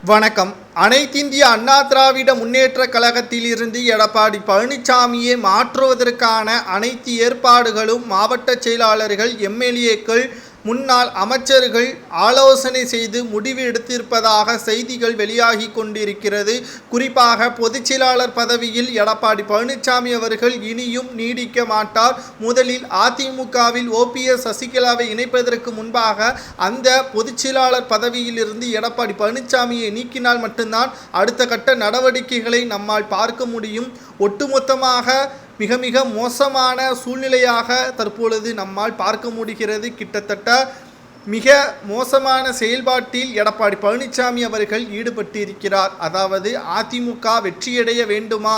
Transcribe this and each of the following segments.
வணக்கம். அனைத்திந்திய அண்ணா திராவிட முன்னேற்றக் கழகத்திலிருந்து எடப்பாடி பழனிசாமியை மாற்றுவதற்கான அனைத்து ஏற்பாடுகளும் மாவட்ட செயலாளர்கள், எம்எல்ஏக்கள், முன்னாள் அமைச்சர்கள் ஆலோசனை செய்து முடிவு எடுத்திருப்பதாக செய்திகள் வெளியாகி கொண்டிருக்கிறது. குறிப்பாக பொதுச்செயலாளர் பதவியில் எடப்பாடி பழனிசாமி அவர்கள் இனியும் நீடிக்க மாட்டார். முதலில் அதிமுகவில் OPS சசிகலாவை இணைப்பதற்கு முன்பாக அந்த பொதுச்செயலாளர் பதவியில் இருந்து எடப்பாடி பழனிசாமியை நீக்கினால் மட்டும்தான் அடுத்த கட்ட நடவடிக்கைகளை நம்மால் பார்க்க முடியும். ஒட்டுமொத்தமாக மிக மோசமான சூழ்நிலையாக தற்பொழுது நம்மால் பார்க்க முடிகிறது. கிட்டத்தட்ட மிக மோசமான செயல்பாட்டில் எடப்பாடி பழனிசாமி அவர்கள் ஈடுபட்டிருக்கிறார். அதாவது அதிமுக வெற்றியடைய வேண்டுமா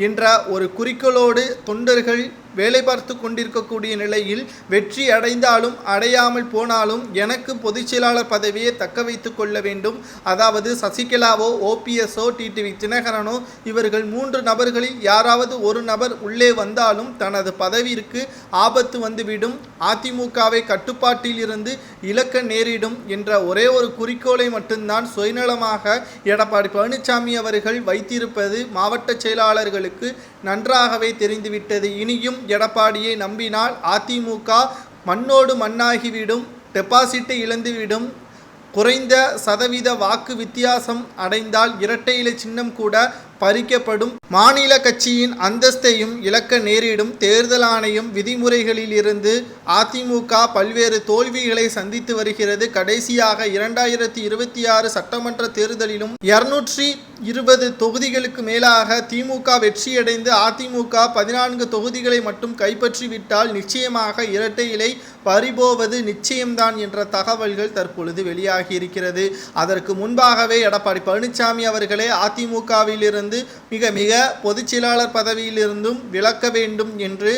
என்ற ஒரு குறிக்கோளோடு தொண்டர்கள் வேலை பார்த்து கொண்டிருக்கக்கூடிய நிலையில், வெற்றி அடைந்தாலும் அடையாமல் போனாலும் எனக்கு பொதுச்செயலாளர் பதவியை தக்க வைத்து கொள்ள வேண்டும். அதாவது சசிகலாவோ, OPSஓ, டிடிவி தினகரனோ இவர்கள் 3 நபர்களில் யாராவது ஒரு நபர் உள்ளே வந்தாலும் தனது பதவிக்கு ஆபத்து வந்துவிடும், அதிமுகவை கட்டுப்பாட்டில் இருந்து இழக்க நேரிடும் என்ற ஒரே ஒரு குறிக்கோளை மட்டும்தான் சுயநலமாக எடப்பாடி பழனிசாமி அவர்கள் வைத்திருப்பது மாவட்ட செயலாளர்களுக்கு நன்றாகவே தெரிந்துவிட்டது. இனியும் எடப்பாடியை நம்பினால் அதிமுக மண்ணோடு மண்ணாகிவிடும், டெபாசிட்டை இழந்துவிடும். குறைந்த சதவீத வாக்கு வித்தியாசம் அடைந்தால் இரட்டை இலை சின்னம் கூட பறிக்கப்படும். மாநில கட்சியின் அந்தஸ்தையும் இழக்க நேரிடும். தேர்தல் ஆணையம் விதிமுறைகளில் இருந்து அதிமுக பல்வேறு தோல்விகளை சந்தித்து வருகிறது. கடைசியாக 2026 சட்டமன்ற தேர்தலிலும் 220 தொகுதிகளுக்கு மேலாக திமுக வெற்றியடைந்து அதிமுக 14 தொகுதிகளை மட்டும் கைப்பற்றிவிட்டால் நிச்சயமாக இரட்டை இலை பறிபோவது நிச்சயம்தான் என்ற தகவல்கள் தற்பொழுது வெளியாகி இருக்கிறது. அதற்கு முன்பாகவே எடப்பாடி பழனிசாமி அவர்களே அதிமுகவில் இருந்து மிக பொதுச் செயலாளர் பதவியிலிருந்தும் விலக்க வேண்டும் என்று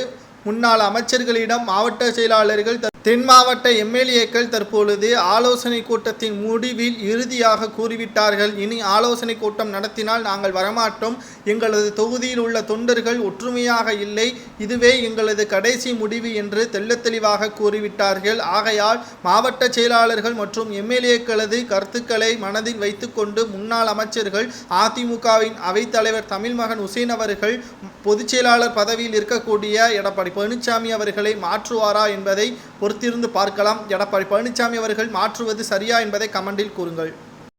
முன்னாள் அமைச்சர்களிடம் மாவட்ட செயலாளர்கள், தென் மாவட்ட எம்எல்ஏக்கள் தற்பொழுது ஆலோசனை கூட்டத்தின் முடிவில் இறுதியாக கூறிவிட்டார்கள். இனி ஆலோசனை கூட்டம் நடத்தினால் நாங்கள் வரமாட்டோம், எங்களது தொகுதியில் உள்ள தொண்டர்கள் ஒற்றுமையாக இல்லை, இதுவே எங்களது கடைசி முடிவு என்று தெள்ளத்தெளிவாக கூறிவிட்டார்கள். ஆகையால் மாவட்ட செயலாளர்கள் மற்றும் எம்எல்ஏக்களது கருத்துக்களை மனதில் வைத்துக்கொண்டு முன்னாள் அமைச்சர்கள், அதிமுகவின் அவைத்தலைவர் தமிழ்மகன் உசேன் அவர்கள் பொதுச் செயலாளர் பதவியில் இருக்கக்கூடிய எடப்பாடி பழனிசாமி அவர்களை மாற்றுவாரா என்பதை பொறுத்திருந்து பார்க்கலாம். எடப்பாடி பழனிசாமி அவர்கள் மாற்றுவது சரியா என்பதை கமெண்டில் கூறுங்கள்.